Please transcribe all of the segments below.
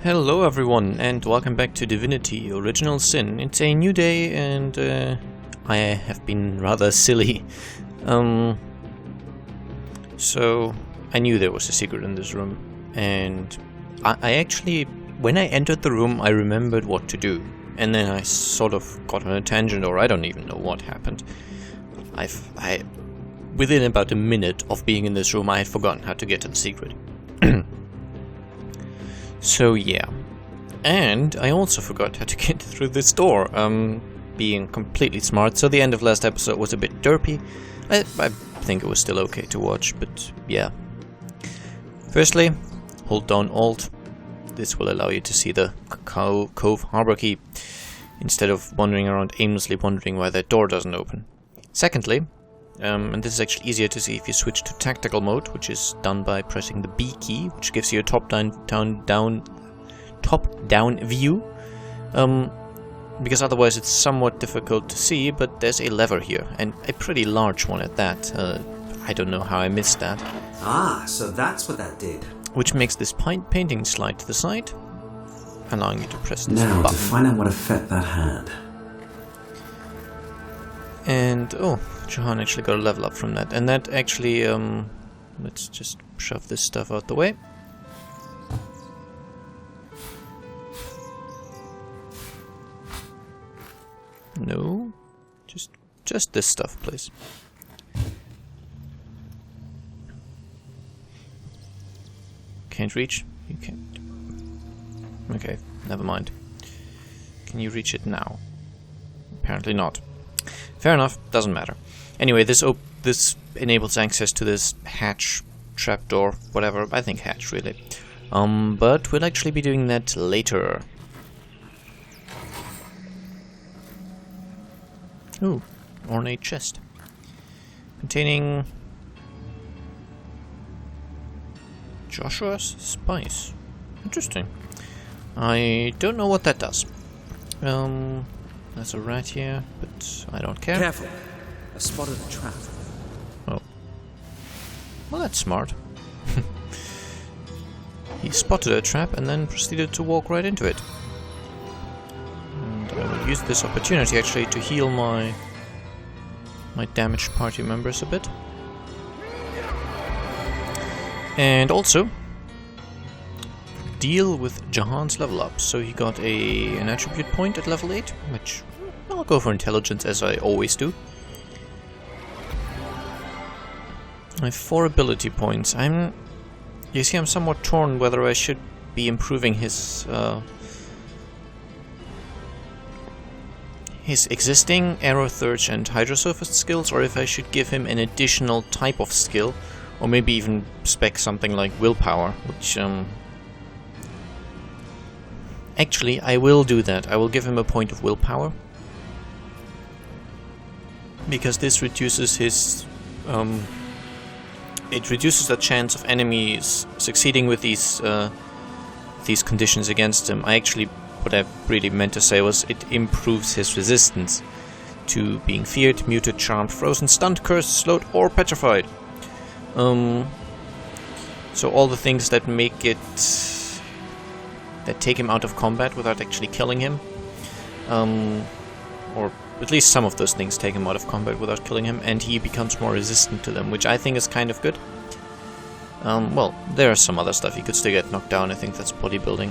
Hello everyone, and welcome back to Divinity, Original Sin. It's a new day, and I have been rather silly. So, I knew there was a secret in this room, and I actually, when I entered the room, I remembered what to do. And then I sort of got on a tangent, or I don't even know what happened. Within about a minute of being in this room, I had forgotten how to get to the secret. So yeah, and I also forgot how to get through this door, being completely smart, so the end of last episode was a bit derpy. I think it was still okay to watch, but yeah. Firstly, hold down Alt. This will allow you to see the Cove Harbor key, instead of wandering around aimlessly wondering why that door doesn't open. Secondly, and this is actually easier to see if you switch to tactical mode, which is done by pressing the B key, which gives you a top-down view, because otherwise it's somewhat difficult to see, but there's a lever here, and a pretty large one at that. I don't know how I missed that. Ah, so that's what that did. Which makes this painting slide to the side, allowing you to press this now, button. to find out what effect that had. And, oh, Jahan actually got a level up from that. And that actually, let's just shove this stuff out the way. No, just this stuff, please. Can't reach? You can't. Okay, never mind. Can you reach it now? Apparently not. Fair enough, doesn't matter. Anyway, this enables access to this hatch, trapdoor, whatever. I think hatch, really. But we'll actually be doing that later. Ooh, ornate chest. Containing Joshua's spice. Interesting. I don't know what that does. There's a rat here, but I don't care. Careful! I spotted a trap. Oh. Well, that's smart. He spotted a trap and then proceeded to walk right into it. And I will use this opportunity actually to heal my damaged party members a bit. And also deal with Jahan's level up. So he got an attribute point at level 8, which I'll go for intelligence as I always do. I have 4 ability points. You see, I'm somewhat torn whether I should be improving his existing Arrow Thirch and Hydrosophist skills, or if I should give him an additional type of skill, or maybe even spec something like Willpower, which actually, I will do that. I will give him a point of willpower. Because this reduces his... it reduces the chance of enemies succeeding with these conditions against him. What I really meant to say was it improves his resistance to being feared, muted, charmed, frozen, stunned, cursed, slowed, or petrified. So all the things that make it... that take him out of combat without actually killing him. Or at least some of those things take him out of combat without killing him, and he becomes more resistant to them, which I think is kind of good. Well, there's some other stuff. He could still get knocked down. I think that's bodybuilding.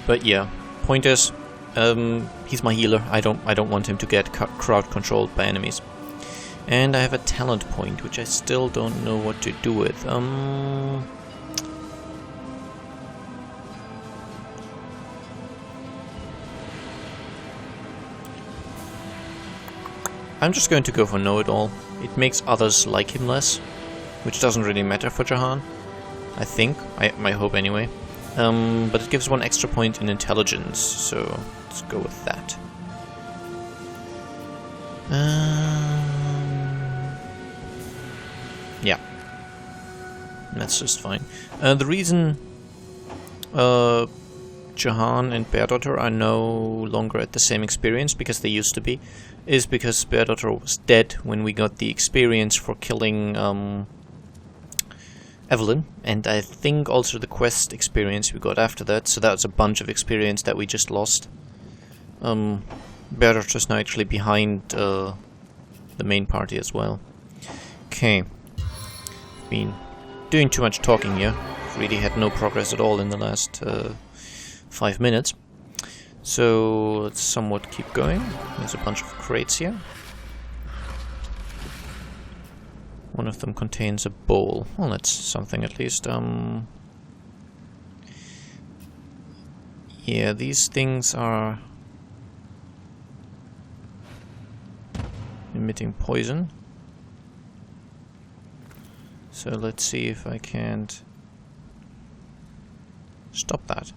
But yeah, point is, he's my healer. I don't want him to get crowd controlled by enemies. And I have a talent point, which I still don't know what to do with. I'm just going to go for Know-It-All. It makes others like him less, which doesn't really matter for Jahan, I think. My hope anyway. But it gives 1 extra point in intelligence, so let's go with that. Yeah. That's just fine. The reason Jahan and Beardaughter are no longer at the same experience, because they used to be, is because Beardaughter was dead when we got the experience for killing Evelyn, and I think also the quest experience we got after that, so that's a bunch of experience that we just lost. Bertolt is now actually behind the main party as well. Okay. Been doing too much talking here. Really had no progress at all in the last 5 minutes. So let's somewhat keep going. There's a bunch of crates here. One of them contains a bowl. Well, that's something at least. Yeah, these things are emitting poison. So let's see if I can't stop that.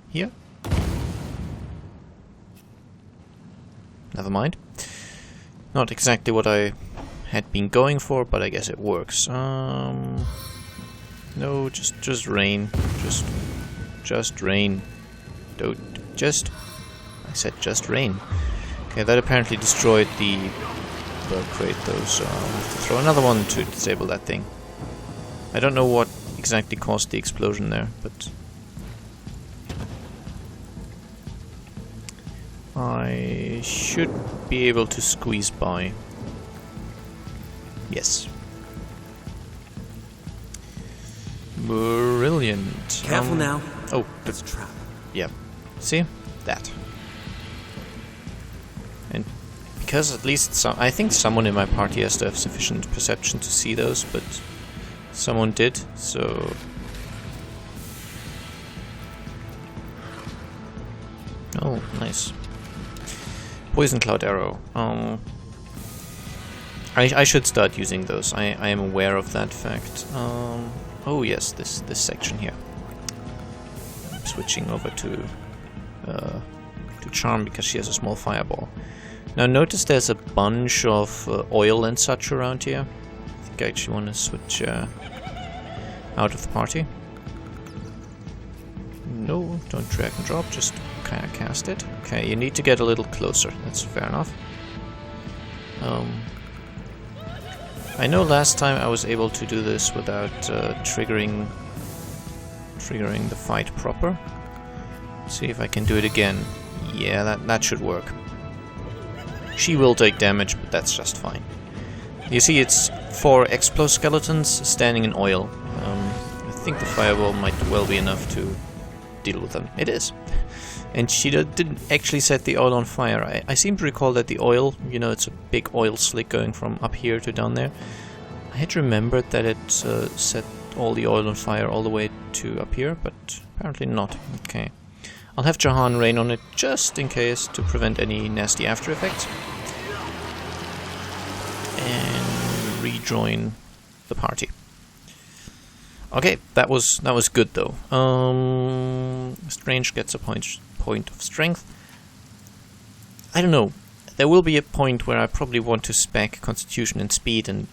Here? Never mind. Not exactly what I had been going for, but I guess it works. No, just rain. Just rain. Don't just. I said just rain. Okay, that apparently destroyed the bug crate though, so I'll have to throw another one to disable that thing. I don't know what exactly caused the explosion there, but I should be able to squeeze by. Yes. Brilliant. Careful now. Oh, It's a trap. yeah. See? That. And because at least I think someone in my party has to have sufficient perception to see those, but someone did, so oh, nice. Poison cloud arrow. I should start using those. I am aware of that fact. Oh yes, this section here. I'm switching over to Charm because she has a small fireball. Now notice there's a bunch of oil and such around here. I think I actually want to switch out of the party. No, don't drag and drop, just kind of cast it. Okay, you need to get a little closer, that's fair enough. I know last time I was able to do this without triggering the fight proper. See if I can do it again. Yeah, that should work. She will take damage, but that's just fine. You see, it's 4 exploskeletons standing in oil. I think the fireball might well be enough to deal with them. It is. And she didn't actually set the oil on fire. I seem to recall that the oil, you know, it's a big oil slick going from up here to down there. I had remembered that it set all the oil on fire all the way to up here, but apparently not. Okay. I'll have Jahan rain on it just in case to prevent any nasty after effects. And rejoin the party. Okay, that was good though. Strange gets a point of strength. I don't know. There will be a point where I probably want to spec Constitution and Speed and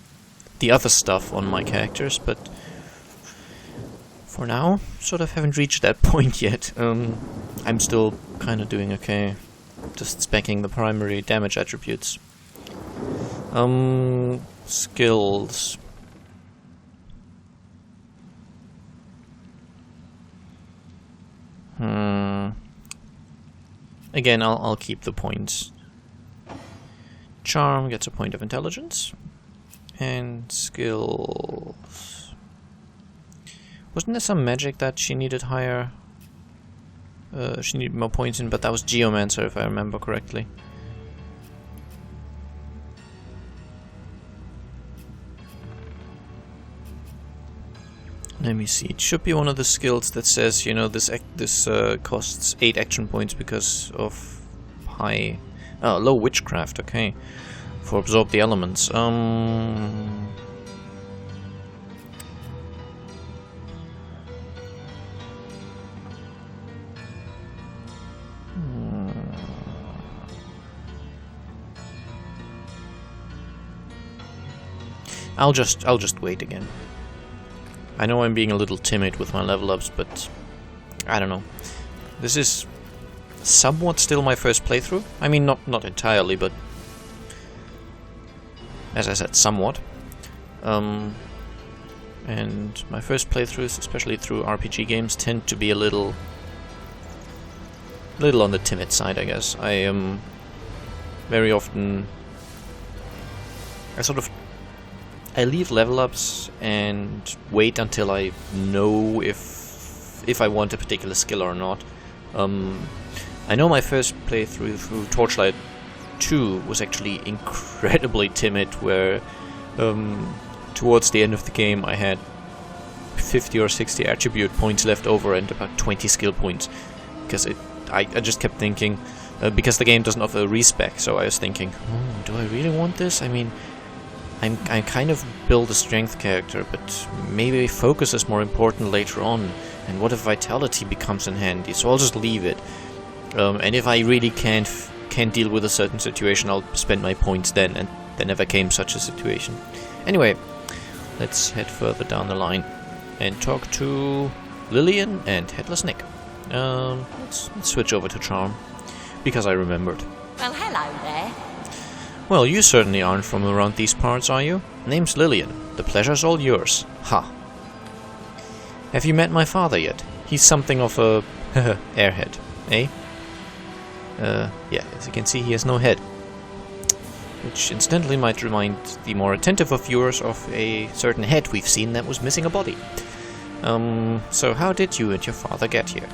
the other stuff on my characters, but for now, sort of haven't reached that point yet. I'm still kind of doing okay, just speccing the primary damage attributes. Skills. Again, I'll keep the points. Charm gets a point of intelligence. And skills. Wasn't there some magic that she needed higher? She needed more points in, but that was Geomancer if I remember correctly. Let me see. It should be one of the skills that says, you know, this costs 8 action points because of low witchcraft. Okay, for absorb the elements. I'll just wait again. I know I'm being a little timid with my level ups, but I don't know. This is somewhat still my first playthrough. I mean, not entirely, but as I said, somewhat. and my first playthroughs, especially through RPG games, tend to be a little on the timid side, I guess. I am very often... I leave level ups and wait until I know if I want a particular skill or not. I know my first playthrough through Torchlight 2 was actually incredibly timid, where towards the end of the game I had 50 or 60 attribute points left over and about 20 skill points, because I just kept thinking, because the game doesn't offer a respec, so I was thinking, do I really want this? I mean, I kind of build a strength character, but maybe focus is more important later on, and what if vitality becomes in handy, so I'll just leave it. And if I really can't deal with a certain situation, I'll spend my points then, and there never came such a situation. Anyway, let's head further down the line and talk to Lillian and Headless Nick. Let's switch over to Charm, because I remembered. Well, hello there. Well, you certainly aren't from around these parts, are you? Name's Lillian. The pleasure's all yours. Ha. Have you met my father yet? He's something of a airhead, eh? Yeah, as you can see, he has no head. Which incidentally might remind the more attentive of viewers of a certain head we've seen that was missing a body. So how did you and your father get here?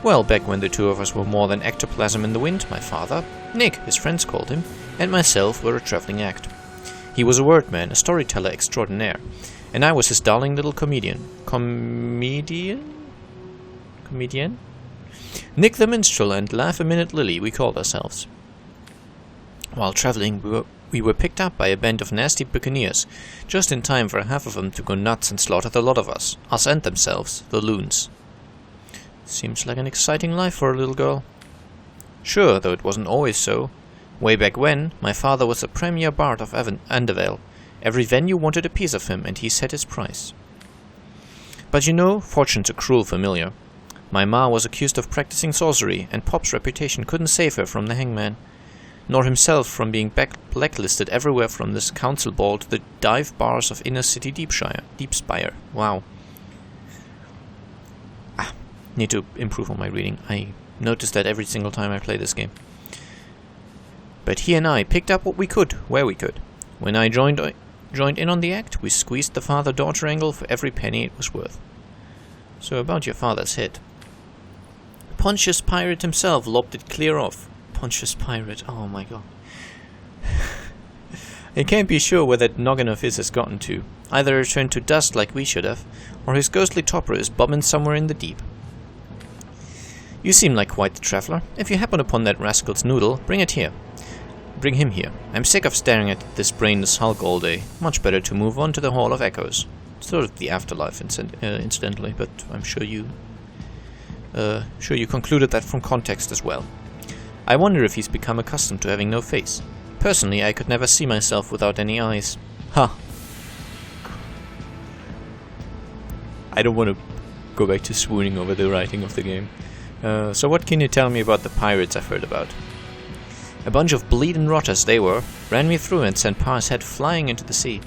Well, back when the two of us were more than ectoplasm in the wind, my father, Nick, his friends called him, and myself were a traveling act. He was a word man, a storyteller extraordinaire, and I was his darling little comedian. Comedian? Nick the Minstrel and Laugh a Minute Lily, we called ourselves. While traveling, we were picked up by a band of nasty buccaneers, just in time for half of them to go nuts and slaughter the lot of us and themselves, the loons. Seems like an exciting life for a little girl. Sure, though it wasn't always so. Way back when, my father was the premier bard of Andevale. Every venue wanted a piece of him, and he set his price. But you know, fortune's a cruel familiar. My ma was accused of practicing sorcery, and Pop's reputation couldn't save her from the hangman, nor himself from being blacklisted everywhere from this council ball to the dive bars of inner city Deepspire. Wow. Need to improve on my reading. I notice that every single time I play this game. But he and I picked up what we could, where we could. When I joined in on the act, we squeezed the father-daughter angle for every penny it was worth. So about your father's head. Pontius Pirate himself lopped it clear off. Pontius Pirate, oh my god. I can't be sure where that noggin of his has gotten to. Either returned to dust like we should have, or his ghostly topper is bobbing somewhere in the deep. You seem like quite the traveller. If you happen upon that rascal's noodle, bring it here. Bring him here. I'm sick of staring at this brainless hulk all day. Much better to move on to the Hall of Echoes. Sort of the afterlife, incidentally, but I'm sure you concluded that from context as well. I wonder if he's become accustomed to having no face. Personally, I could never see myself without any eyes. Ha! I don't want to go back to swooning over the writing of the game. So what can you tell me about the pirates I've heard about? A bunch of bleeding rotters they were, ran me through and sent Pa's head flying into the sea.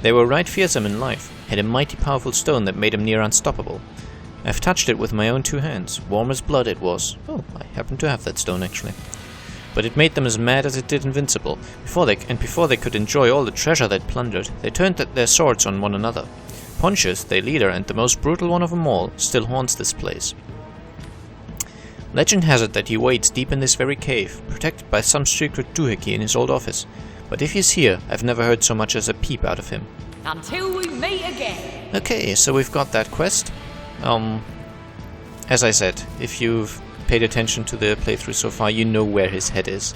They were right fearsome in life, had a mighty powerful stone that made them near unstoppable. I've touched it with my own two hands, warm as blood it was. Oh, I happen to have that stone actually. But it made them as mad as it did invincible. Before they could enjoy all the treasure they'd plundered, they turned their swords on one another. Pontius, their leader and the most brutal one of them all, still haunts this place. Legend has it that he waits deep in this very cave, protected by some secret doohickey in his old office. But if he's here, I've never heard so much as a peep out of him. Until we meet again. Okay, so we've got that quest. As I said, if you've paid attention to the playthrough so far, you know where his head is.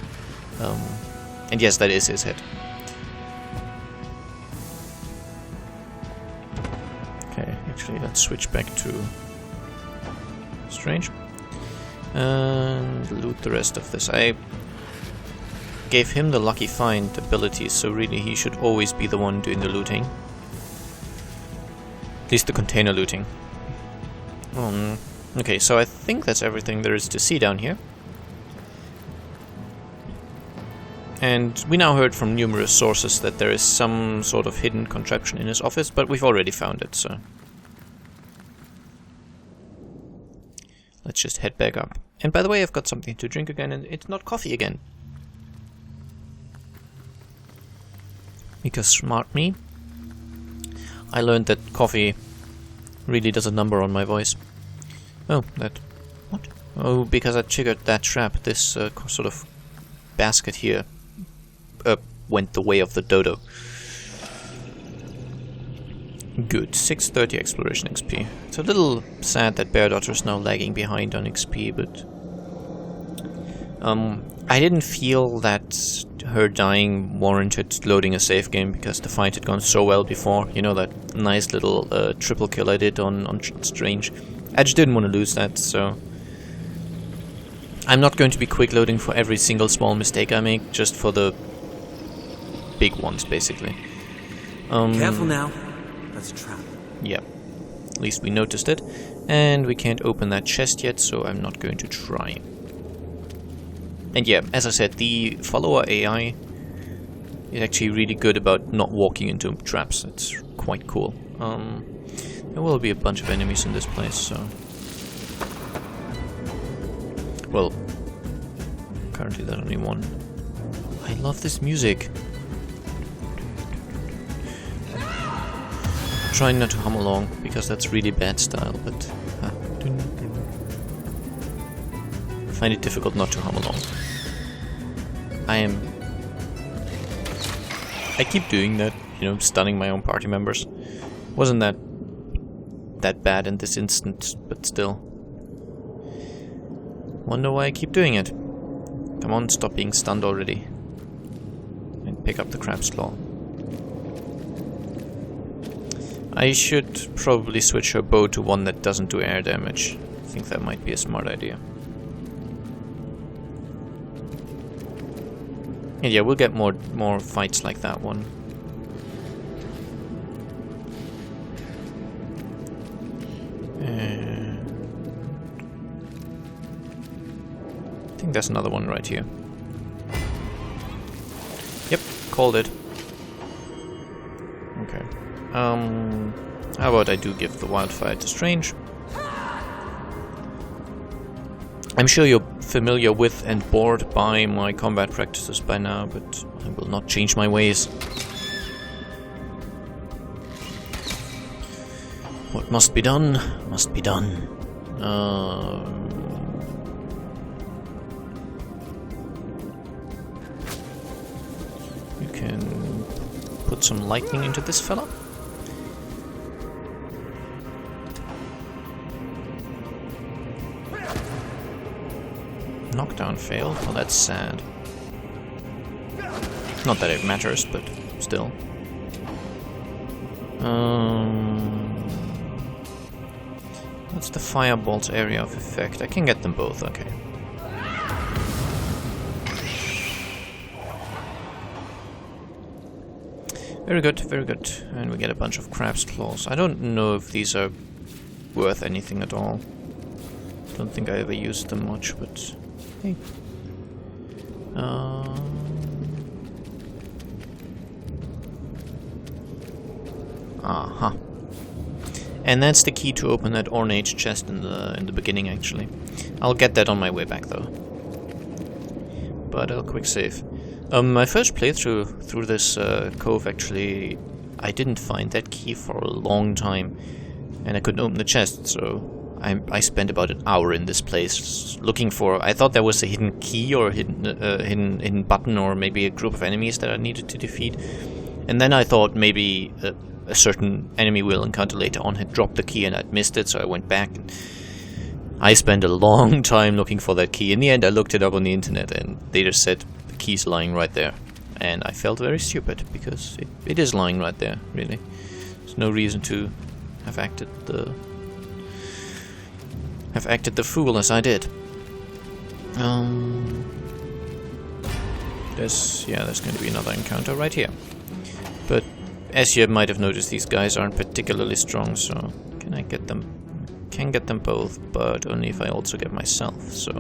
And yes, that is his head. Okay, actually, let's switch back to Strange. And loot the rest of this. I gave him the lucky find abilities, so really he should always be the one doing the looting. At least the container looting. Okay, so I think that's everything there is to see down here. And we now heard from numerous sources that there is some sort of hidden contraption in his office, but we've already found it, so... let's just head back up. And by the way, I've got something to drink again, and it's not coffee again. Because smart me, I learned that coffee really does a number on my voice. Oh, that... what? Oh, because I triggered that trap, this sort of basket here went the way of the dodo. Good, 630 exploration XP. It's a little sad that Bear Daughter's now lagging behind on XP, but... I didn't feel that her dying warranted loading a save game because the fight had gone so well before. You know, that nice little triple kill I did on Strange. I just didn't want to lose that, so... I'm not going to be quick loading for every single small mistake I make, just for the big ones, basically. Careful now. That's a trap. Yeah. At least we noticed it. And we can't open that chest yet, so I'm not going to try. And yeah, as I said, the follower AI is actually really good about not walking into traps. It's quite cool. There will be a bunch of enemies in this place, so... well, currently there's only one. I love this music. Trying not to hum along, because that's really bad style, but... I find it difficult not to hum along. I keep doing that, you know, stunning my own party members. Wasn't that bad in this instance, but still. Wonder why I keep doing it. Come on, stop being stunned already. And pick up the crab's claw. I should probably switch her bow to one that doesn't do air damage. I think that might be a smart idea. And yeah, we'll get more fights like that one. I think there's another one right here. Yep, called it. Okay. How about I do give the wildfire to Strange? I'm sure you're familiar with and bored by my combat practices by now, but I will not change my ways. What must be done, must be done. You can put some lightning into this fella. Knockdown failed? Well, that's sad. Not that it matters, but still. What's the fireball's area of effect? I can get them both, okay. Very good, very good. And we get a bunch of crab's claws. I don't know if these are worth anything at all. Don't think I ever used them much, but... hey. Aha. And that's the key to open that ornate chest in the beginning, actually. I'll get that on my way back, though. But I'll quick save. My first playthrough through this cove, actually, I didn't find that key for a long time, and I couldn't open the chest, so I spent about an hour in this place looking for... I thought there was a hidden key or a hidden button or maybe a group of enemies that I needed to defeat. And then I thought maybe a certain enemy we'll encounter later on had dropped the key and I'd missed it, so I went back. And I spent a long time looking for that key. In the end, I looked it up on the internet and they just said the key's lying right there. And I felt very stupid because it is lying right there, really. There's no reason to have acted the fool as I did. There's going to be another encounter right here. But as you might have noticed, these guys aren't particularly strong, so can I get them? Can get them both, but only if I also get myself. So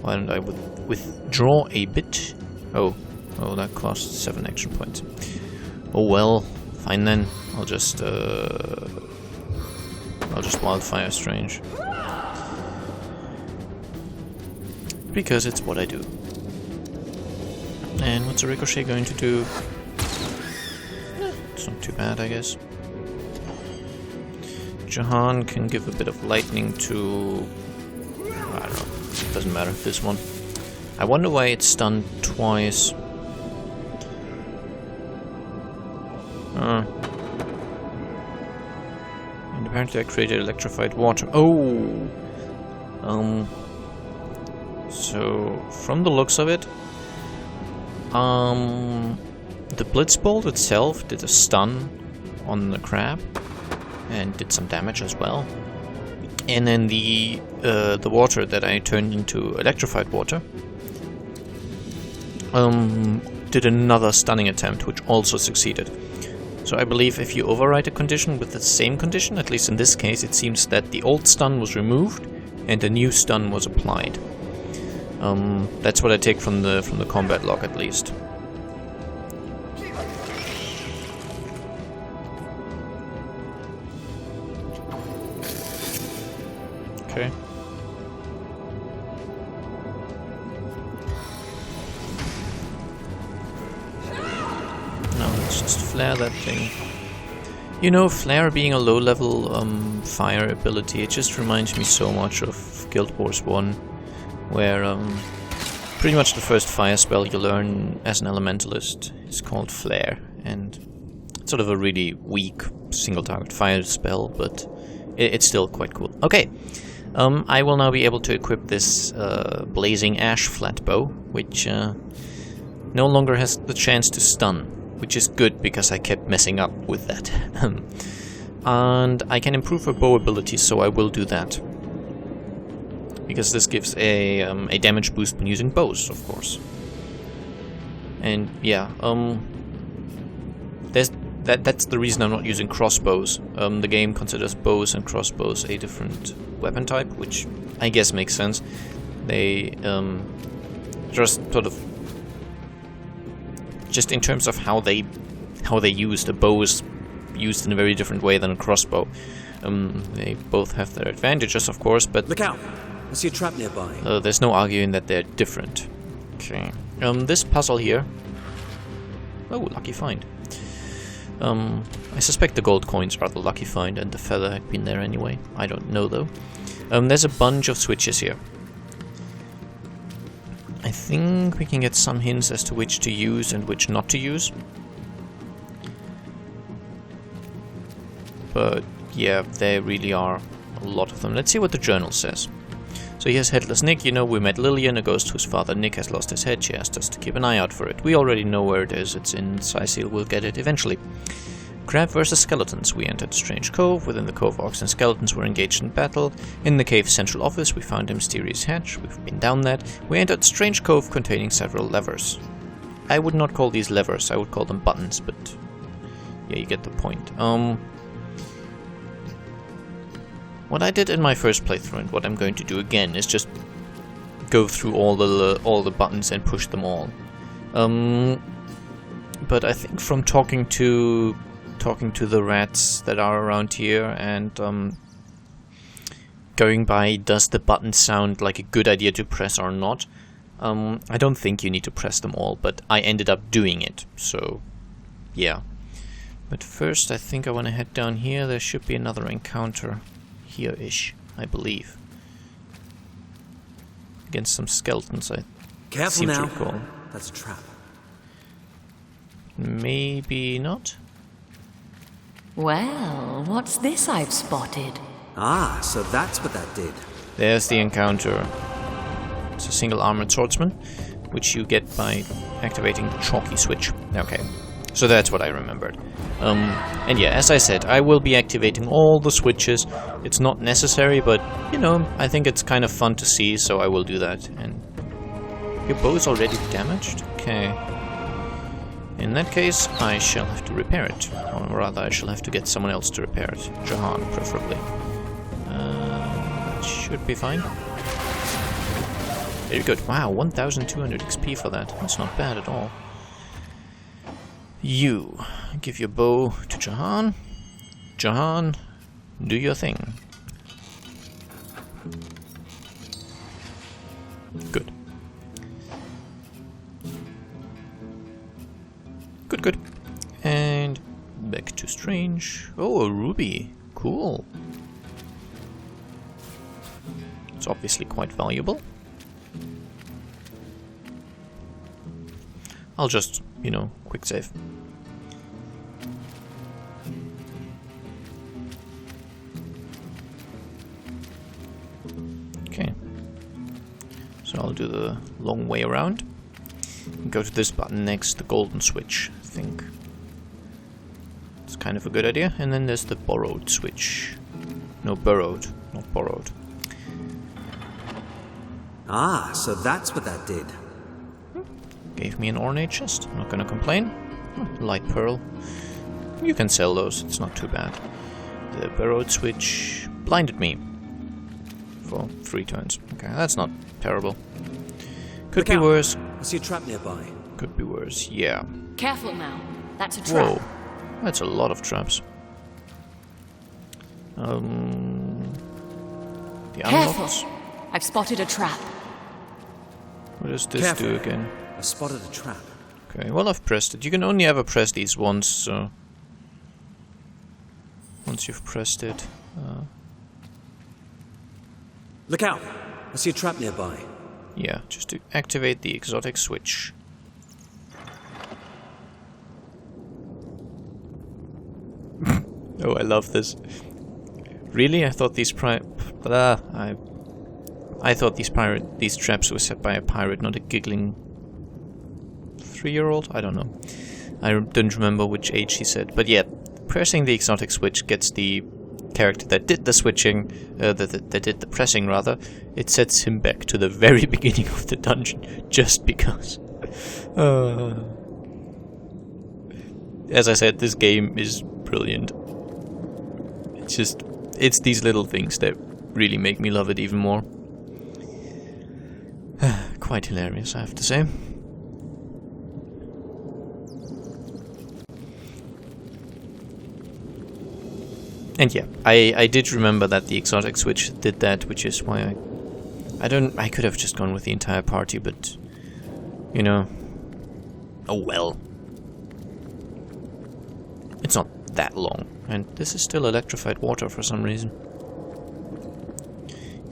why don't I withdraw a bit? Oh, Oh, that costs 7 action points. Oh well, fine then. I'll just Wildfire Strange. Because it's what I do. And what's a Ricochet going to do? It's not too bad, I guess. Jahan can give a bit of lightning to... I don't know. It doesn't matter, this one. I wonder why it's stunned twice. And apparently I created electrified water. Oh! So, from the looks of it, the Blitzbolt itself did a stun on the crab and did some damage as well. And then the water that I turned into electrified water did another stunning attempt, which also succeeded. So I believe if you override a condition with the same condition, at least in this case, it seems that the old stun was removed and a new stun was applied. That's what I take from the combat log, at least. Okay. Now let's just flare that thing. You know, flare being a low-level fire ability, it just reminds me so much of Guild Wars 1, where pretty much the first fire spell you learn as an elementalist is called flare, and it's sort of a really weak single-target fire spell, but it's still quite cool. Okay. I will now be able to equip this Blazing Ash flatbow, which no longer has the chance to stun, which is good because I kept messing up with that. And I can improve her bow ability, so I will do that. Because this gives a damage boost when using bows, of course. And yeah, that's the reason I'm not using crossbows. The game considers bows and crossbows a different weapon type, which I guess makes sense. They just sort of, just in terms of how they use the bows, used in a very different way than a crossbow. They both have their advantages, of course, but look out! I see a trap nearby. There's no arguing that they're different. Okay. This puzzle here. Oh, lucky find. I suspect the gold coins are the lucky find and the feather had been there anyway. I don't know though. There's a bunch of switches here. I think we can get some hints as to which to use and which not to use. But yeah, there really are a lot of them. Let's see what the journal says. So here's Headless Nick. You know, we met Lillian, a ghost whose father Nick has lost his head. She asked us to keep an eye out for it. We already know where it is. It's in Sicil. We'll get it eventually. Crab versus skeletons. We entered Strange Cove. Within the cove, orcs and skeletons were engaged in battle. In the cave's central office, we found a mysterious hatch. We've been down that. We entered Strange Cove containing several levers. I would not call these levers. I would call them buttons, but yeah, you get the point. What I did in my first playthrough and what I'm going to do again is just go through all the buttons and push them all. But I think from talking to the rats that are around here and going by, does the button sound like a good idea to press or not? I don't think you need to press them all, but I ended up doing it, so yeah. But first I think I want to head down here. There should be another encounter here-ish, I believe. Against some skeletons, I seem to recall. That's a trap. Maybe not? Well, what's this I've spotted? Ah, so that's what that did. There's the encounter. It's a single armored swordsman, which you get by activating the chalky switch. Okay, so that's what I remembered. And yeah, as I said, I will be activating all the switches. It's not necessary, but, you know, I think it's kind of fun to see, so I will do that. And your bow is already damaged? Okay. In that case, I shall have to repair it. Or rather, I shall have to get someone else to repair it. Jahan, preferably. That should be fine. Very good. Wow, 1200 XP for that. That's not bad at all. You give your bow to Jahan. Jahan, do your thing. Good. Good, good. And back to Strange. Oh, a ruby. Cool. It's obviously quite valuable. I'll just, you know, quick save. Okay. So I'll do the long way around. Go to this button next, the golden switch, I think. It's kind of a good idea. And then there's the borrowed switch. No, burrowed, not borrowed. Ah, so that's what that did. Gave me an ornate chest. I'm not gonna complain. Light pearl. You can sell those, it's not too bad. The burrowed switch blinded me for 3 turns. Okay, that's not terrible. Could be worse. I see a trap nearby. Could be worse, yeah. Careful now. That's a trap. Whoa, that's a lot of traps. The Careful! unlocks. I've spotted a trap. What does this Careful. do again? I spotted a trap. Okay, well I've pressed it. You can only ever press these once, so... Once you've pressed it... Look out! I see a trap nearby. Yeah, just to activate the exotic switch. Oh, I love this. Really? I thought these I thought these traps were set by a pirate, not a giggling 3-year-old? I don't know. I don't remember which age he said. But yeah, pressing the exotic switch gets the character that did the switching, that did the pressing rather, it sets him back to the very beginning of the dungeon, just because. As I said, this game is brilliant. It's these little things that really make me love it even more. Quite hilarious, I have to say. And yeah, I did remember that the exotic switch did that, which is why I could have just gone with the entire party, but you know, oh well. It's not that long, and this is still electrified water for some reason.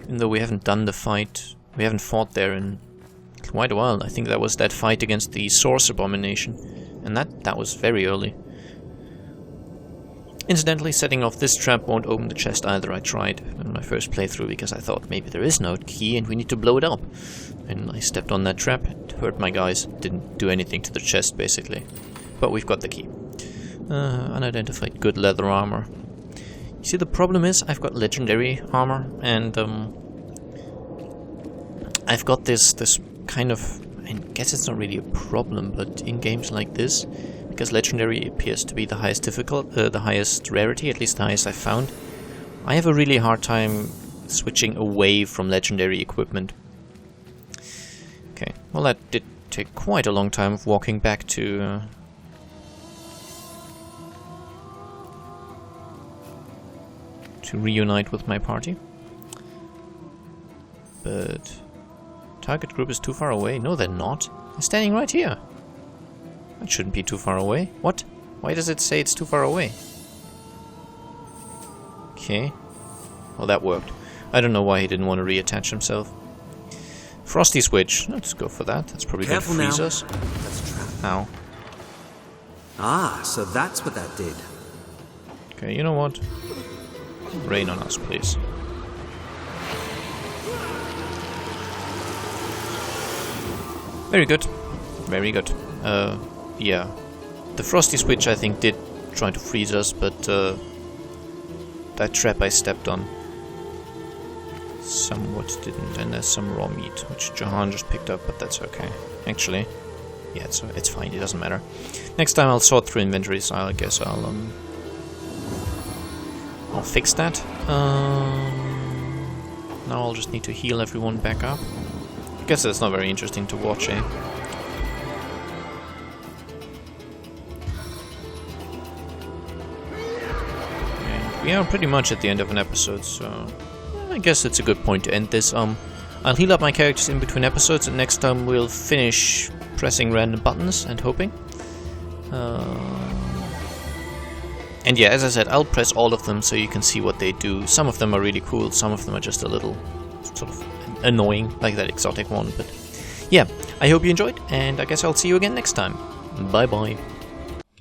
Even though we haven't done the fight, we haven't fought there in quite a while. I think that was that fight against the Source Abomination, and that was very early. Incidentally, setting off this trap won't open the chest either. I tried in my first playthrough because I thought maybe there is no key and we need to blow it up. And I stepped on that trap, it hurt my guys, didn't do anything to the chest basically. But we've got the key. Unidentified good leather armor. You see, the problem is I've got legendary armor, and I've got this kind of, I guess it's not really a problem, but in games like this, because legendary appears to be the highest the highest rarity, at least the highest I've found, I have a really hard time switching away from legendary equipment. Okay, well that did take quite a long time of walking back to reunite with my party. But target group is too far away. No, they're not. They're standing right here. That shouldn't be too far away. What? Why does it say it's too far away? Okay. Well, that worked. I don't know why he didn't want to reattach himself. Frosty switch. Let's go for that. That's probably going to freeze us. That's a trap. Ow. Ah, so that's what that did. Okay, you know what? Rain on us, please. Very good. Very good. Yeah. The Frosty switch, I think, did try to freeze us, but that trap I stepped on somewhat didn't. And there's some raw meat, which Jahan just picked up, but that's okay. Actually, yeah, it's fine. It doesn't matter. Next time I'll sort through inventories. I guess I'll fix that. Now I'll just need to heal everyone back up. I guess that's not very interesting to watch, eh? we are pretty much at the end of an episode, so I guess it's a good point to end this. I'll heal up my characters in between episodes, and next time we'll finish pressing random buttons and hoping. And yeah, as I said, I'll press all of them so you can see what they do. Some of them are really cool, some of them are just a little sort of annoying, like that exotic one. But yeah, I hope you enjoyed, and I guess I'll see you again next time. Bye bye.